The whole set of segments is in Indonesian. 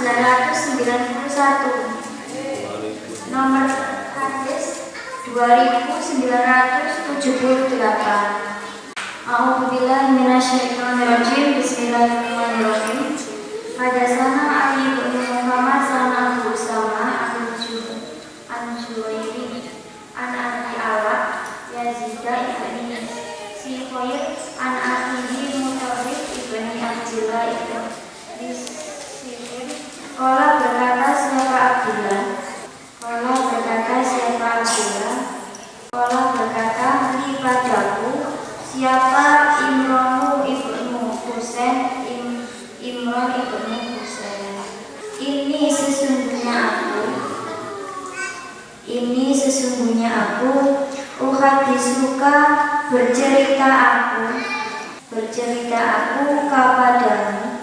1991. Nomor hadis 2978. A'udzubillahi minasyaitonirrajim. Bismillahirrahmanirrahim. Hadatsana Ali bin Muhammad sana Abu Usama An-Juwairi an Abi Alaq Yazid ibn Sifir an Abihi Mutarrif ibn Abdillah ibn Sifir. Qala berkata siapa Abdillah? Qala berkata siapa Abdillah? Qala berkata li padaku siapa Imran ibnu Husain Imran ibnu Husain. Ini sesungguhnya aku uhadisuka bercerita aku kepadamu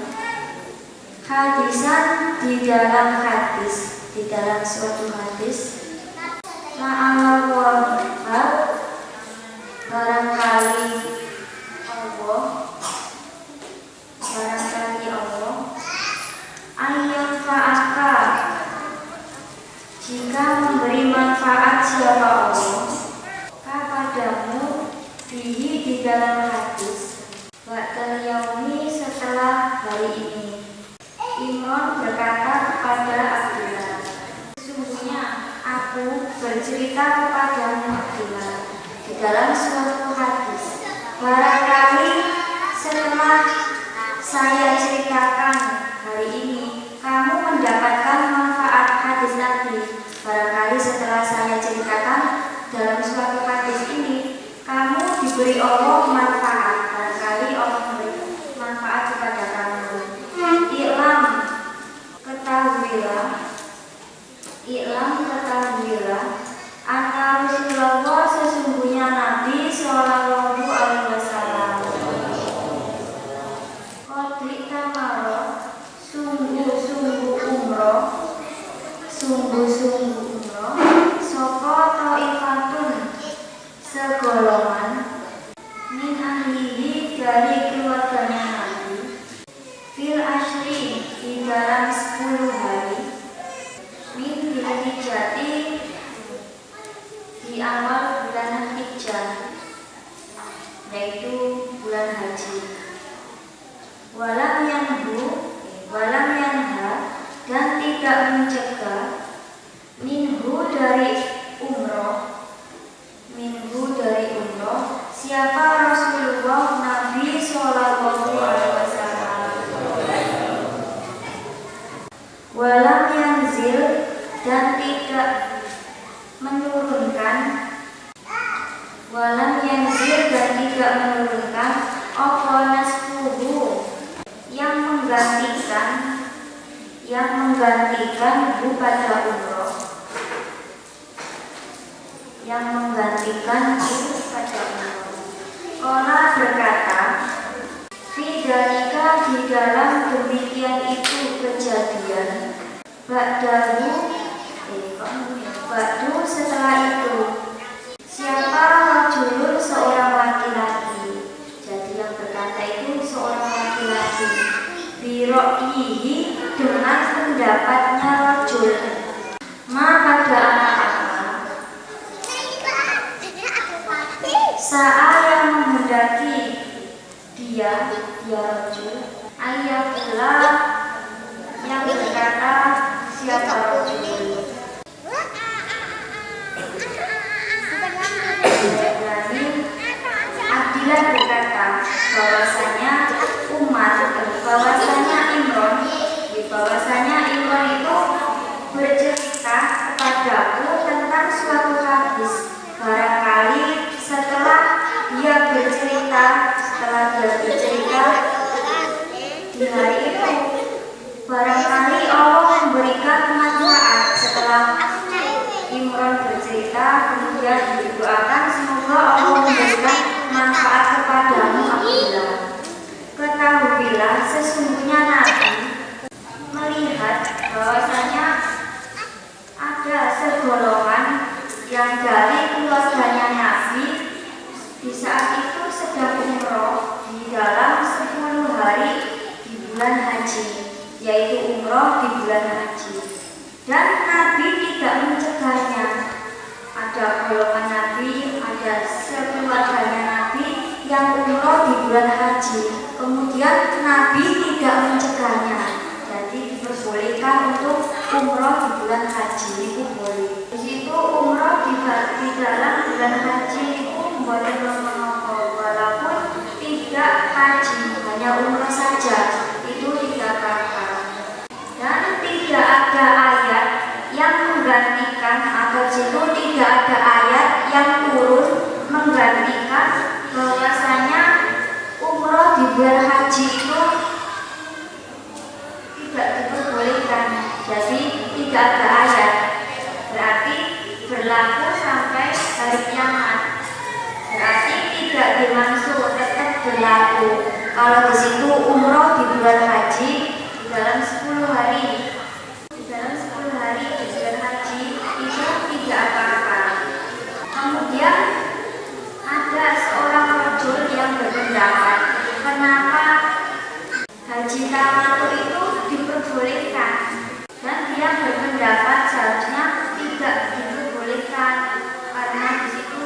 hadisan di dalam suatu hadis la'allahu barangkali Allah ayam fa'aka jika memberi manfaat siapa Allah kepadamu bihi di dalam hadis ba'dal yaumi setelah hari ini. Imran berkata kepada Abdullah, sesungguhnya aku bercerita kepadamu Abdullah di dalam suatu hadis. Barangkali setelah saya ceritakan hari ini kamu mendapatkan manfaat hadis tadi. Barangkali setelah saya ceritakan dalam suatu hadis ini kamu diberi Allah manfaat. Barangkali Allah memberi manfaat kepada kamu. Ketahuilah anna Rasulullah sesungguhnya Nabi Sallallahu Alaihi Wasallam qadri tamaro sungguh umroh soko ta'ifatun segolongan min ahlihi dari keluarganya Nabi fil ashri di dalam 10 hari min Dzulhijjati di awal bulan Hijjah yaitu bulan haji. Walam yanha dan tidak mencegah minhu dari umroh siapa Rasulullah Nabi Sallallahu Alaihi Wasallam. Walam yanzil dan tidak menurunkan nasfuhu yang menggantikan hu pada umroh Qala berkata Fidzalika di dalam demikian itu kejadian Ba'du setelah itu siapa rajulun seorang laki-laki. Jadi yang berkata itu seorang laki-laki biro'ihi dengan pendapatnya rajul pada anak-anak saat yang menghendaki dia rajul ayatullah yang berkata siapa rajul. Abdillah berkata bahwasanya Imran itu bercerita kepadaku tentang suatu hadis. Barangkali setelah dia bercerita di hari itu, barangkali Allah memberikan manfaat. Setelah Imran bercerita, kemudian didoakan semoga Allah memberikan manfaat kepadamu Abdullah. Ketahuilah sesungguhnya Nabi melihat umroh di bulan haji. Dan Nabi tidak mencegahnya. Ada golongan Nabi, ada sekeluarganya Nabi yang umroh di bulan haji. Kemudian Nabi tidak mencegahnya. Jadi diperbolehkan untuk umroh di bulan haji itu boleh. Di situ umroh di dalam bulan haji itu boleh menopol walaupun tidak haji, hanya umroh saja itu tidak apa-apa. Dan tidak ada ayat yang menggantikan atau situ tidak ada ayat yang turun menggantikan bahwasanya umroh di bulan haji itu tidak diperbolehkan. Jadi tidak ada ayat, berarti berlaku sampai hari kiamat. Berarti tidak dimaksud, tetap berlaku. Kalau di situ umroh di bulan haji di dalam 10 hari, di dalam 10 hari di bulan haji itu tidak apa-apa. Kemudian ada seorang rajul yang berpendapat kenapa haji tamattu itu diperbolehkan, dan dia berpendapat seharusnya tidak diperbolehkan karena di situ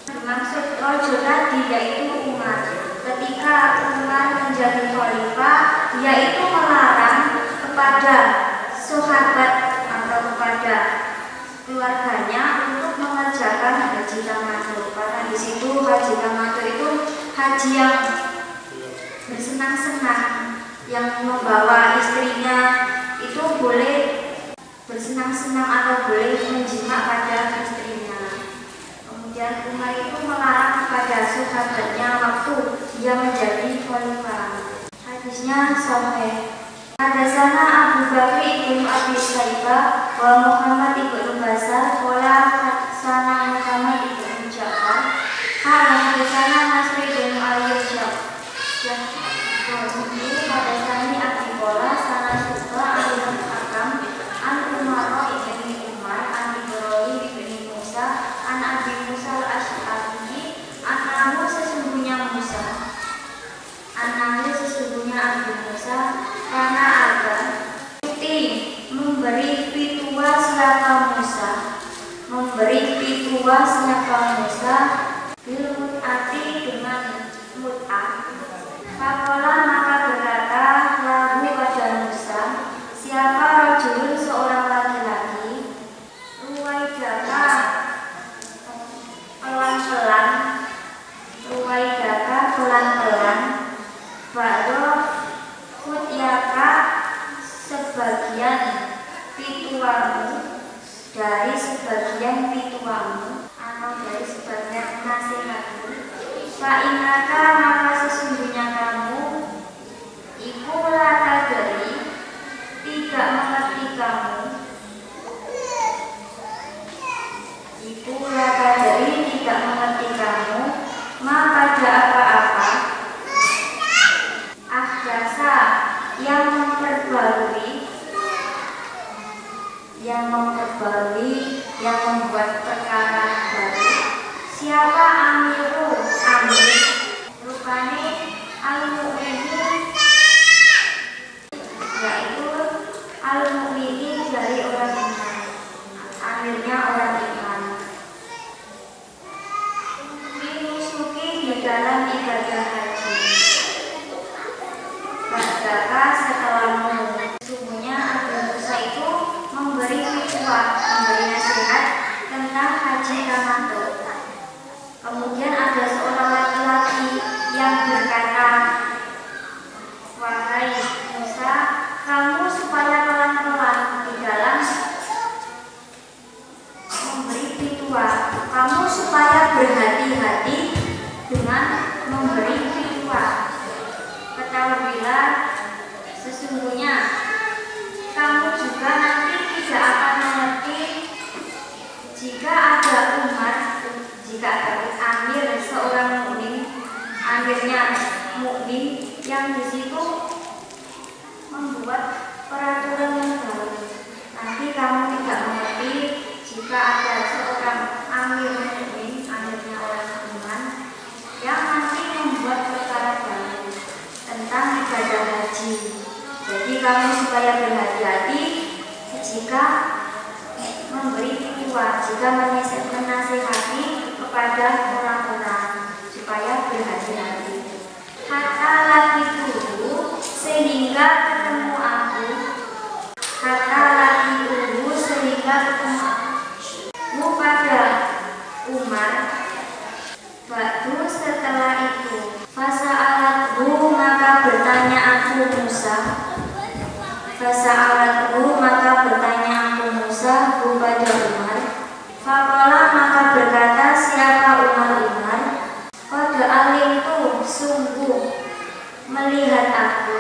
dimaksud rajul tadi yaitu Umar. Ketika Umar menjadi khalifah, dia itu melarang kepada sahabat atau kepada keluarganya untuk mengerjakan haji tamattu, karena di situ haji tamattu itu haji yang bersenang-senang, yang membawa istrinya itu boleh bersenang-senang atau boleh menjimak pada istrinya. Kemudian Umar itu melarang kepada sahabatnya waktu dia menjadi khalifah. Hadisnya sahih. Hadatsana Abu Bakr ibnu Abi Syaibah wa Muhammad ibnu Bashar qala hadatsana Muhammad ibnu Ja'far qala hadatsana Nasr ibnu Al-Yashab hadatsani Abi Qala sana suka al-Hakam an Umar ibnu Umar an Ibrahim ibnu Musa an Abi Musa al-Asy'ari anahu sesungguhnya Abi Musa karena ada memberi pituah siapa Musa bil mut'ati dengan mut'ah. Faqala maka berkata lahu pada Musa, siapa rajulun seorang laki-laki ruwaidaka pelan-pelan ba'do kutyaka sebagian pituamu dari sebagian pituamu atau dari sebagian nasihatmu. Fa'inaka maka sesungguhnya kamu iku lata dari tidak mengerti kamu maka pada apa-apa ahdasa yang memperbarui yang membuat perkara baru. Siapa amir rupane al-mu'minin yaitu al-mu'minin dari orang iman, amirnya orang iman. Minusuki di dalam ibadah haji. Ba'daka setelahmu. Sesungguhnya Abu Musa itu memberi nasihat tentang haji tamattu. Kemudian ada seorang laki-laki yang berkata, wahai Musa, kamu supaya pelan-pelan di dalam memberi pituah. Kamu supaya berhati-hati dengan memberi pituah. Ketahuilah, sesungguhnya kamu juga nanti tidak akan mengerti jika ada amir seorang mukmin, amirnya mukmin yang di situ membuat peraturan yang baru. Nanti kamu tidak mengerti jika ada seorang amir mukmin, amirnya orang iman, yang nanti membuat perkara baru tentang ibadah haji. Jadi Jadi kamu supaya berhati-hati jika memberi fatwa, jika menasihati kepada orang-orang supaya berhati-hati. Kata lagi dulu sehingga ketemu aku. Kata lagi dulu sehingga ketemu aku pada Umar. Ba'du setelah itu, fasa'alathu maka bertanya aku Musa. Fasa'alathu maka bertanya aku Musa kepada Umar. Faqala maka berkata siapa Umar? Qad alimtu sungguh melihat aku.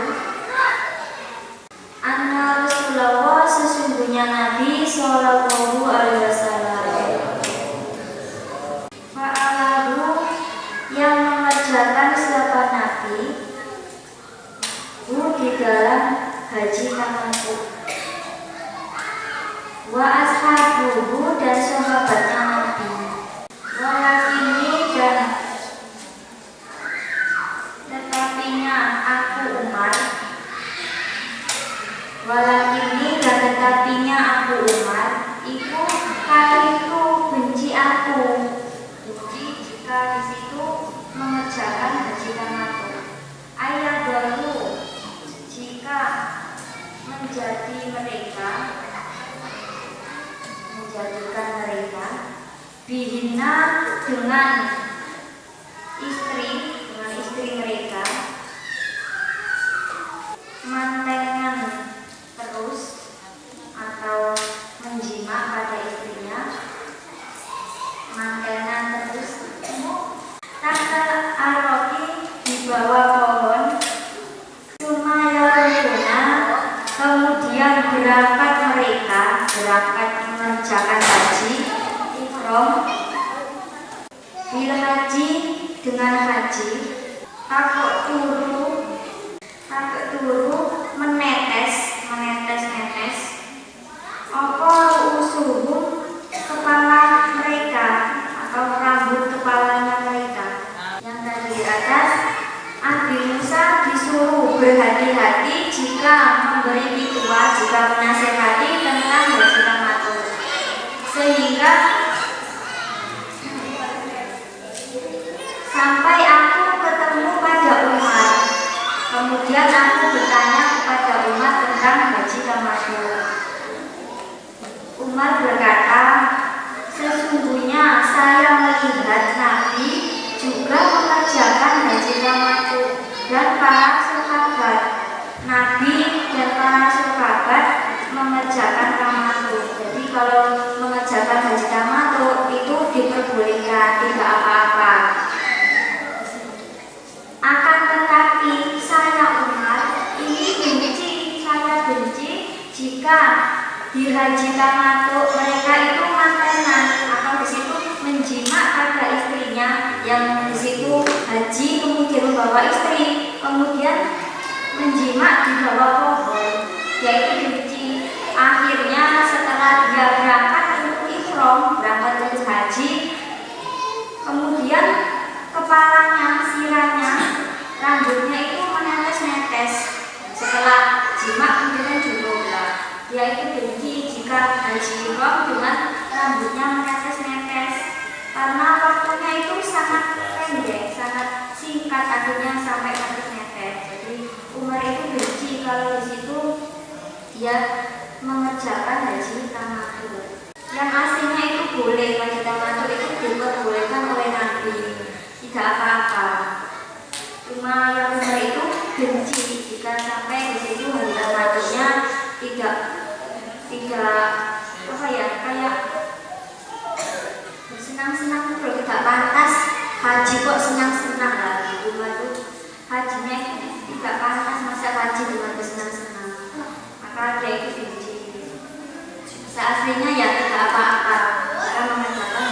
Anna Rasulullah sesungguhnya Nabi Sallallahu Alaihi Wasallam. Fa'alahu yang mengerjakan siapa Nabi di dalam haji tamattu. Wa ashabuhu dan sahabatnya Nabi. Walakini dan tetapinya aku Umar. Walakini dan tetapinya aku Umar. Iku karitu benci aku. Benci jika di situ mengerjakan haji tamattu. Ayat baru jika menjadikan mereka bihina dengan istri mereka mantengan terus atau menjima pada istrinya, mantenan terus tanda aroki di bawah pohon. Sumayaruna kemudian berangkat mengerjakan haji ihram bil haji dengan haji. Takut turu menetes apa usuhum kepala mereka atau rambut kepalanya mereka. Yang tadi di atas Nabi Musa disuruh berhati-hati jika memberi fatwa, jika menasihati tentang haji tamattu, sehingga sampai aku ketemu pada Umar. Kemudian aku bertanya kepada Umar tentang haji tamattu. Umar berkata, sesungguhnya saya melihat Nabi juga mengerjakan haji tamattu dan para sahabat. Nabi dan para sahabat mengerjakan tamattu. Jadi kalau mengerjakan haji tamattu itu diperbolehkan, tidak apa-apa. Akan tetapi saya Umar ini saya benci jika di haji tamattu mereka itu mantenan atau di situ menjima pada istrinya, yang di situ haji kemudian membawa istri, kemudian menjima di bawah pohon, yaitu benci. Akhirnya setelah dia berangkat untuk ihram, berangkat untuk haji, kemudian kepalanya, sirahnya, rambutnya itu menetes-netes. Setelah jima kemudian juga dia itu benci jika haji ihram dengan rambutnya menetes-netes, karena waktunya itu sangat pendek, sangat singkat, akhirnya sampai netes-netes. Jadi Umar itu benci kalau di situ dia mengerjakan haji tamattu. Yang aslinya itu boleh, haji tamattu itu diperbolehkan oleh Nabi, tidak apa-apa. Cuma yang Umar itu benci jika sampai di situ haji tamattunya tidak kayak bersenang-senang, kalau tidak pantas. Haji kok senang-senang lagi, Umar itu hajinya tidak pantas, masa haji dengan bersenang-senang. Maka dia itu benci. Seaslinya ya tidak apa-apa, karena mengerjakan